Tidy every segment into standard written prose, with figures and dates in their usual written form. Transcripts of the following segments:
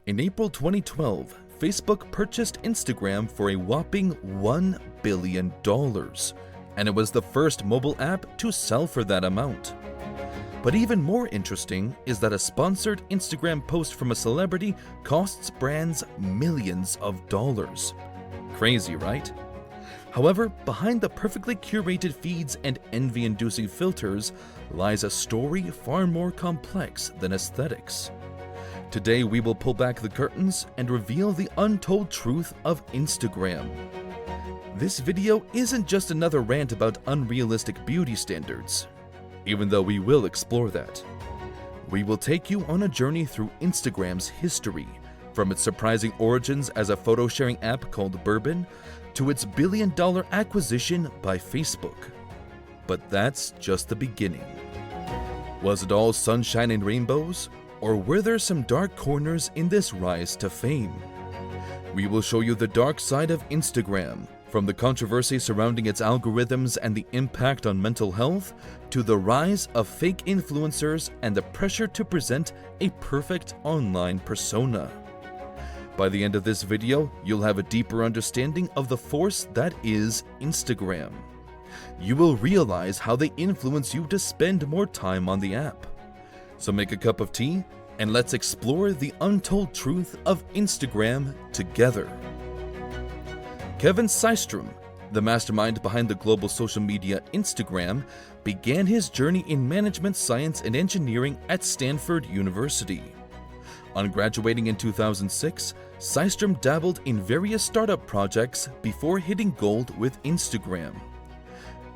In April 2012, Facebook purchased Instagram for a whopping $1 billion, and it was the first mobile app to sell for that amount. But even more interesting is that a sponsored Instagram post from a celebrity costs brands millions of dollars. Crazy, right? However, behind the perfectly curated feeds and envy-inducing filters lies a story far more complex than aesthetics. Today we will pull back the curtains and reveal the untold truth of Instagram. This video isn't just another rant about unrealistic beauty standards, even though we will explore that. We will take you on a journey through Instagram's history, from its surprising origins as a photo-sharing app called Bourbon, to its billion-dollar acquisition by Facebook. But that's just the beginning. Was it all sunshine and rainbows, or were there some dark corners in this rise to fame? We will show you the dark side of Instagram, from the controversy surrounding its algorithms and the impact on mental health, to the rise of fake influencers and the pressure to present a perfect online persona. By the end of this video, you'll have a deeper understanding of the force that is Instagram. You will realize how they influence you to spend more time on the app. So make a cup of tea and let's explore the untold truth of Instagram together. Kevin Systrom, the mastermind behind the global social media Instagram, began his journey in management science and engineering at Stanford University. On graduating in 2006, Systrom dabbled in various startup projects before hitting gold with Instagram.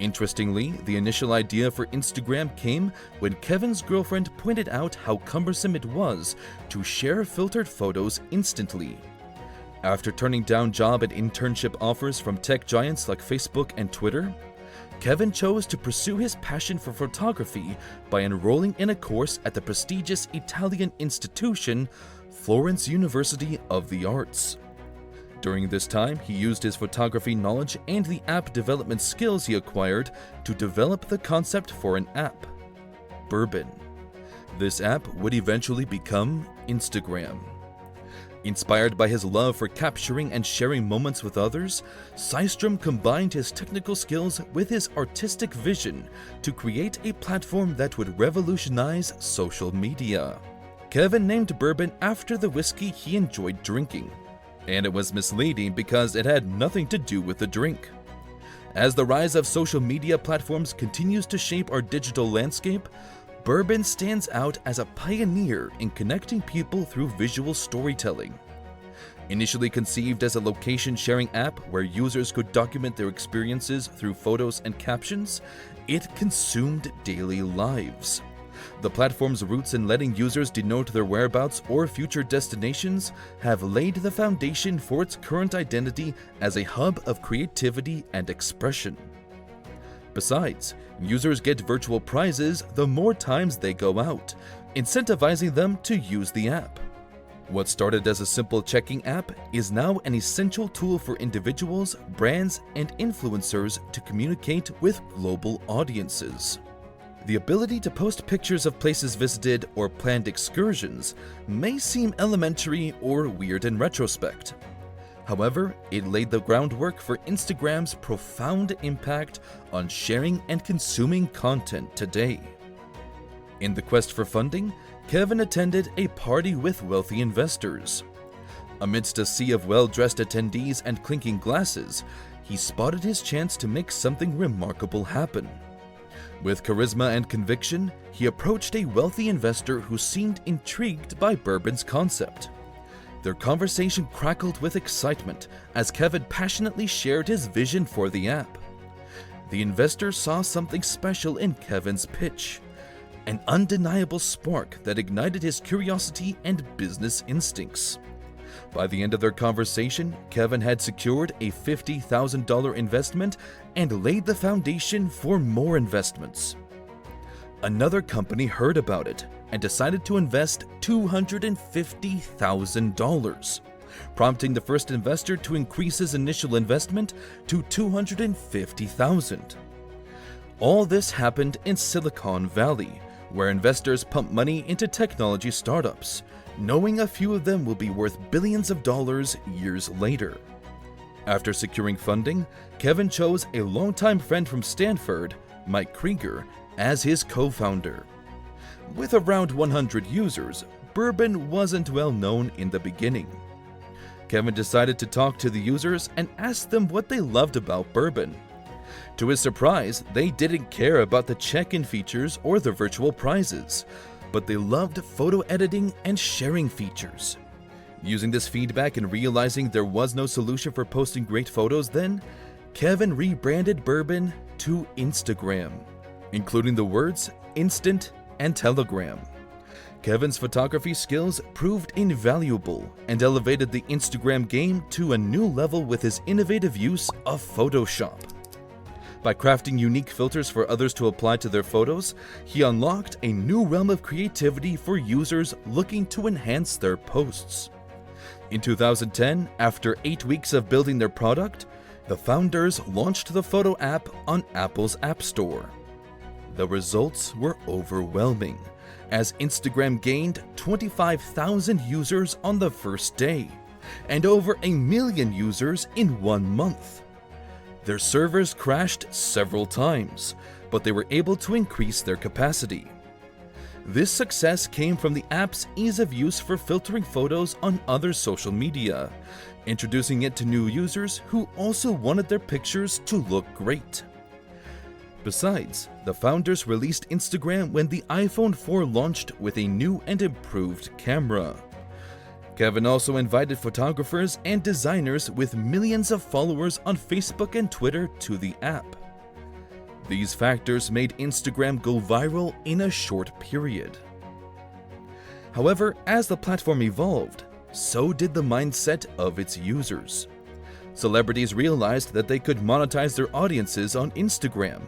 Interestingly, the initial idea for Instagram came when Kevin's girlfriend pointed out how cumbersome it was to share filtered photos instantly. After turning down job and internship offers from tech giants like Facebook and Twitter, Kevin chose to pursue his passion for photography by enrolling in a course at the prestigious Italian institution, Florence University of the Arts. During this time, he used his photography knowledge and the app development skills he acquired to develop the concept for an app, Bourbon. This app would eventually become Instagram. Inspired by his love for capturing and sharing moments with others, Systrom combined his technical skills with his artistic vision to create a platform that would revolutionize social media. Kevin named Bourbon after the whiskey he enjoyed drinking, and it was misleading because it had nothing to do with the drink. As the rise of social media platforms continues to shape our digital landscape, Bourbon stands out as a pioneer in connecting people through visual storytelling. Initially conceived as a location-sharing app where users could document their experiences through photos and captions, it consumed daily lives. The platform's roots in letting users denote their whereabouts or future destinations have laid the foundation for its current identity as a hub of creativity and expression. Besides, users get virtual prizes the more times they go out, incentivizing them to use the app. What started as a simple checking app is now an essential tool for individuals, brands, and influencers to communicate with global audiences. The ability to post pictures of places visited or planned excursions may seem elementary or weird in retrospect. However, it laid the groundwork for Instagram's profound impact on sharing and consuming content today. In the quest for funding, Kevin attended a party with wealthy investors. Amidst a sea of well-dressed attendees and clinking glasses, he spotted his chance to make something remarkable happen. With charisma and conviction, he approached a wealthy investor who seemed intrigued by Bourbon's concept. Their conversation crackled with excitement as Kevin passionately shared his vision for the app. The investor saw something special in Kevin's pitch, an undeniable spark that ignited his curiosity and business instincts. By the end of their conversation, Kevin had secured a $50,000 investment and laid the foundation for more investments. Another company heard about it and decided to invest $250,000, prompting the first investor to increase his initial investment to $250,000. All this happened in Silicon Valley, where investors pump money into technology startups, knowing a few of them will be worth billions of dollars years later. After securing funding, Kevin chose a longtime friend from Stanford, Mike Krieger, as his co-founder. With around 100 users, Bourbon wasn't well known in the beginning. Kevin decided to talk to the users and ask them what they loved about Bourbon. To his surprise, they didn't care about the check-in features or the virtual prizes, but they loved photo editing and sharing features. Using this feedback and realizing there was no solution for posting great photos then, Kevin rebranded Bourbon to Instagram, including the words Instant and Telegram. Kevin's photography skills proved invaluable and elevated the Instagram game to a new level with his innovative use of Photoshop. By crafting unique filters for others to apply to their photos, he unlocked a new realm of creativity for users looking to enhance their posts. In 2010, after 8 weeks of building their product, the founders launched the photo app on Apple's App Store. The results were overwhelming, as Instagram gained 25,000 users on the first day, and over 1 million users in 1 month. Their servers crashed several times, but they were able to increase their capacity. This success came from the app's ease of use for filtering photos on other social media, introducing it to new users who also wanted their pictures to look great. Besides, the founders released Instagram when the iPhone 4 launched with a new and improved camera. Kevin also invited photographers and designers with millions of followers on Facebook and Twitter to the app. These factors made Instagram go viral in a short period. However, as the platform evolved, so did the mindset of its users. Celebrities realized that they could monetize their audiences on Instagram.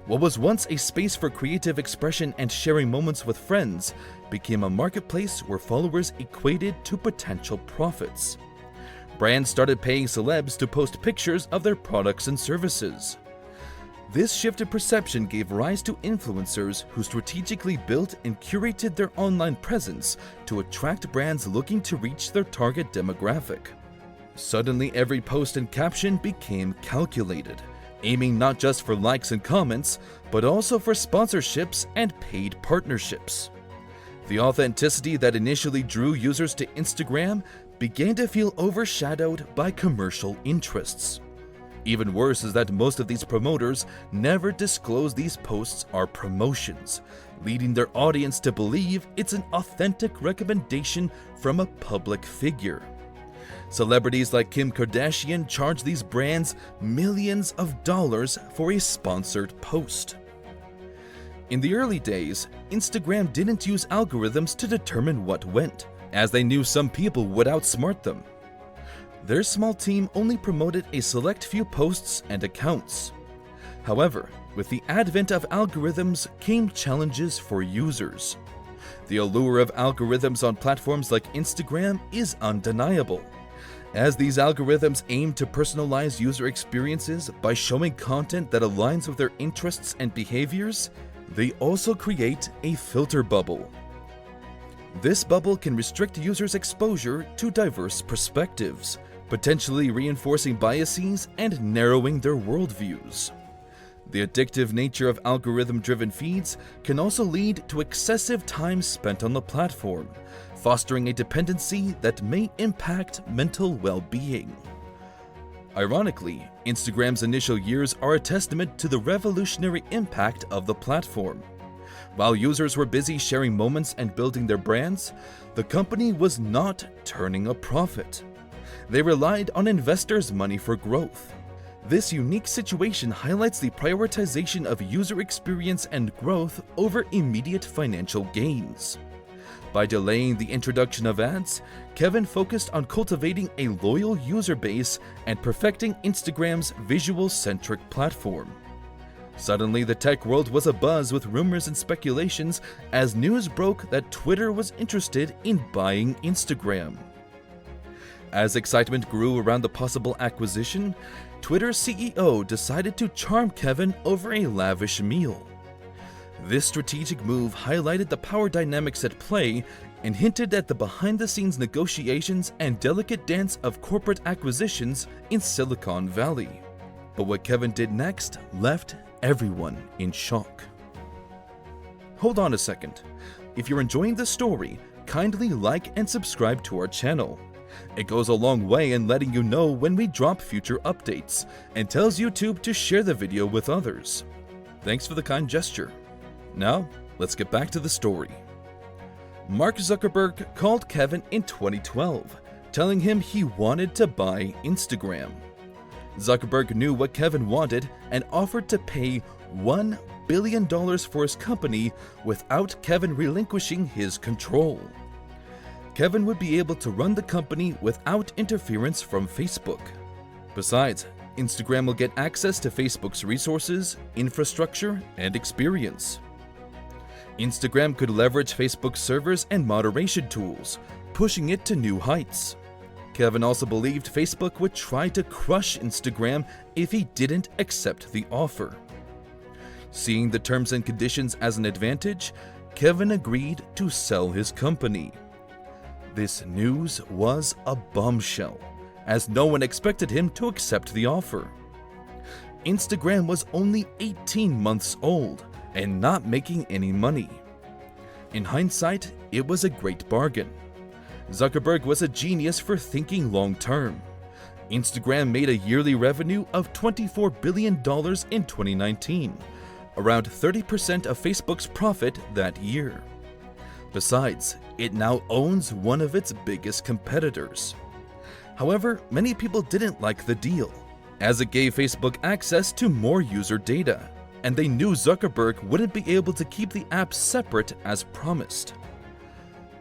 What was once a space for creative expression and sharing moments with friends became a marketplace where followers equated to potential profits. Brands started paying celebs to post pictures of their products and services. This shift in perception gave rise to influencers who strategically built and curated their online presence to attract brands looking to reach their target demographic. Suddenly, every post and caption became calculated, aiming not just for likes and comments, but also for sponsorships and paid partnerships. The authenticity that initially drew users to Instagram began to feel overshadowed by commercial interests. Even worse is that most of these promoters never disclose these posts are promotions, leading their audience to believe it's an authentic recommendation from a public figure. Celebrities like Kim Kardashian charge these brands millions of dollars for a sponsored post. In the early days, Instagram didn't use algorithms to determine what went, as they knew some people would outsmart them. Their small team only promoted a select few posts and accounts. However, with the advent of algorithms came challenges for users. The allure of algorithms on platforms like Instagram is undeniable, as these algorithms aim to personalize user experiences by showing content that aligns with their interests and behaviors. They also create a filter bubble. This bubble can restrict users' exposure to diverse perspectives, potentially reinforcing biases and narrowing their worldviews. The addictive nature of algorithm-driven feeds can also lead to excessive time spent on the platform, fostering a dependency that may impact mental well-being. Ironically, Instagram's initial years are a testament to the revolutionary impact of the platform. While users were busy sharing moments and building their brands, the company was not turning a profit. They relied on investors' money for growth. This unique situation highlights the prioritization of user experience and growth over immediate financial gains. By delaying the introduction of ads, Kevin focused on cultivating a loyal user base and perfecting Instagram's visual-centric platform. Suddenly, the tech world was abuzz with rumors and speculations as news broke that Twitter was interested in buying Instagram. As excitement grew around the possible acquisition, Twitter's CEO decided to charm Kevin over a lavish meal. This strategic move highlighted the power dynamics at play and hinted at the behind-the-scenes negotiations and delicate dance of corporate acquisitions in Silicon Valley. But what Kevin did next left everyone in shock. Hold on a second. If you're enjoying this story, kindly like and subscribe to our channel. It goes a long way in letting you know when we drop future updates and tells YouTube to share the video with others. Thanks for the kind gesture. Now, let's get back to the story. Mark Zuckerberg called Kevin in 2012, telling him he wanted to buy Instagram. Zuckerberg knew what Kevin wanted and offered to pay $1 billion for his company without Kevin relinquishing his control. Kevin would be able to run the company without interference from Facebook. Besides, Instagram will get access to Facebook's resources, infrastructure, and experience. Instagram could leverage Facebook's servers and moderation tools, pushing it to new heights. Kevin also believed Facebook would try to crush Instagram if he didn't accept the offer. Seeing the terms and conditions as an advantage, Kevin agreed to sell his company. This news was a bombshell, as no one expected him to accept the offer. Instagram was only 18 months old and not making any money. In hindsight, it was a great bargain. Zuckerberg was a genius for thinking long-term. Instagram made a yearly revenue of $24 billion in 2019, around 30% of Facebook's profit that year. Besides, it now owns one of its biggest competitors. However, many people didn't like the deal, as it gave Facebook access to more user data, and they knew Zuckerberg wouldn't be able to keep the app separate as promised.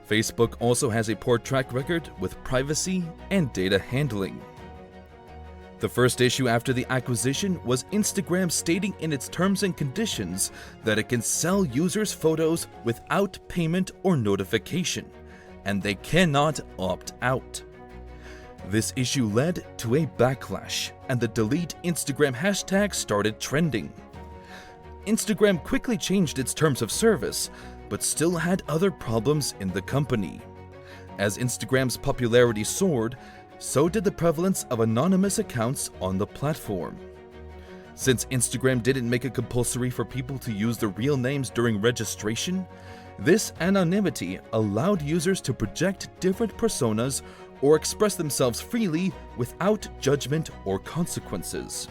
Facebook also has a poor track record with privacy and data handling. The first issue after the acquisition was Instagram stating in its terms and conditions that it can sell users' photos without payment or notification, and they cannot opt out. This issue led to a backlash, and the delete Instagram hashtag started trending. Instagram quickly changed its terms of service, but still had other problems in the company. As Instagram's popularity soared, so did the prevalence of anonymous accounts on the platform. Since Instagram didn't make it compulsory for people to use their real names during registration, this anonymity allowed users to project different personas or express themselves freely without judgment or consequences.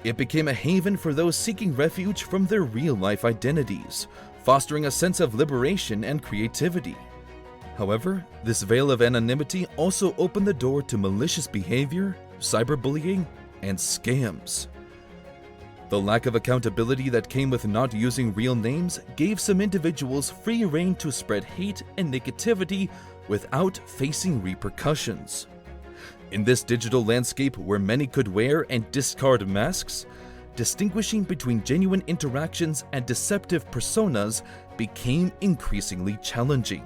It became a haven for those seeking refuge from their real-life identities, fostering a sense of liberation and creativity. However, this veil of anonymity also opened the door to malicious behavior, cyberbullying, and scams. The lack of accountability that came with not using real names gave some individuals free rein to spread hate and negativity without facing repercussions. In this digital landscape where many could wear and discard masks, distinguishing between genuine interactions and deceptive personas became increasingly challenging.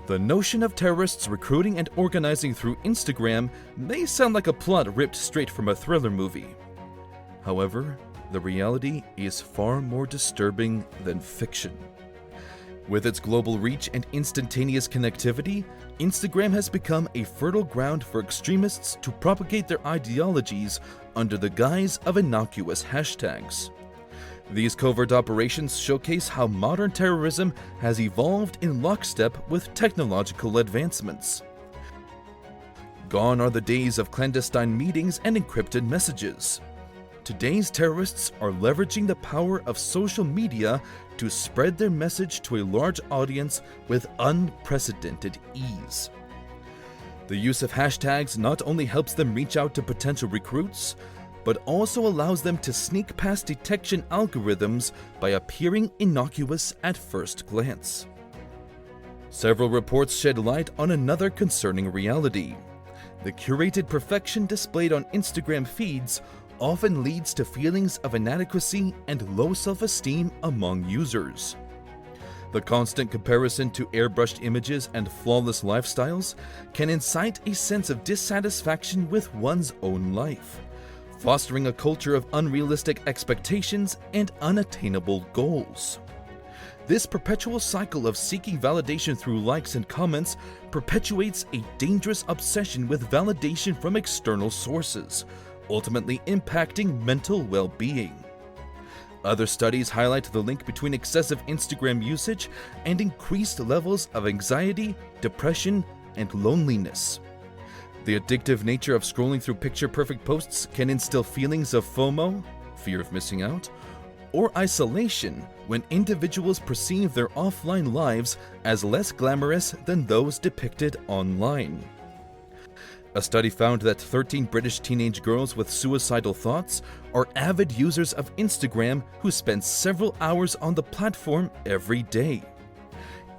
The notion of terrorists recruiting and organizing through Instagram may sound like a plot ripped straight from a thriller movie. However, the reality is far more disturbing than fiction. With its global reach and instantaneous connectivity, Instagram has become a fertile ground for extremists to propagate their ideologies under the guise of innocuous hashtags. These covert operations showcase how modern terrorism has evolved in lockstep with technological advancements. Gone are the days of clandestine meetings and encrypted messages. Today's terrorists are leveraging the power of social media to spread their message to a large audience with unprecedented ease. The use of hashtags not only helps them reach out to potential recruits, but also allows them to sneak past detection algorithms by appearing innocuous at first glance. Several reports shed light on another concerning reality. The curated perfection displayed on Instagram feeds often leads to feelings of inadequacy and low self-esteem among users. The constant comparison to airbrushed images and flawless lifestyles can incite a sense of dissatisfaction with one's own life, fostering a culture of unrealistic expectations and unattainable goals. This perpetual cycle of seeking validation through likes and comments perpetuates a dangerous obsession with validation from external sources, ultimately impacting mental well-being. Other studies highlight the link between excessive Instagram usage and increased levels of anxiety, depression, and loneliness. The addictive nature of scrolling through picture-perfect posts can instill feelings of FOMO, fear of missing out, or isolation when individuals perceive their offline lives as less glamorous than those depicted online. A study found that 13 British teenage girls with suicidal thoughts are avid users of Instagram who spend several hours on the platform every day.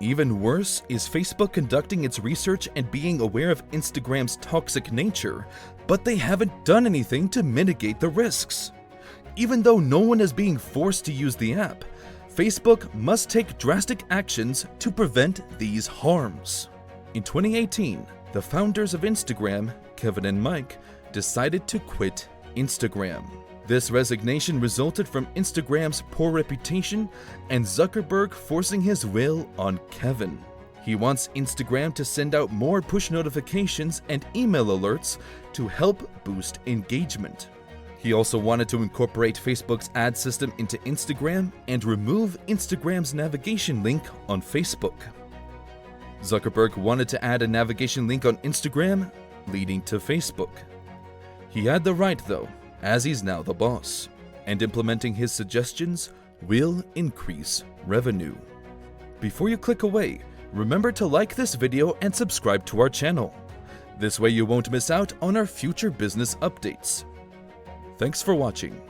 Even worse is Facebook conducting its research and being aware of Instagram's toxic nature, but they haven't done anything to mitigate the risks. Even though no one is being forced to use the app, Facebook must take drastic actions to prevent these harms. In 2018, the founders of Instagram, Kevin and Mike, decided to quit Instagram. This resignation resulted from Instagram's poor reputation and Zuckerberg forcing his will on Kevin. He wants Instagram to send out more push notifications and email alerts to help boost engagement. He also wanted to incorporate Facebook's ad system into Instagram and remove Instagram's navigation link on Facebook. Zuckerberg wanted to add a navigation link on Instagram, leading to Facebook. He had the right though, as he's now the boss, and implementing his suggestions will increase revenue. Before you click away, remember to like this video and subscribe to our channel. This way you won't miss out on our future business updates. Thanks for watching.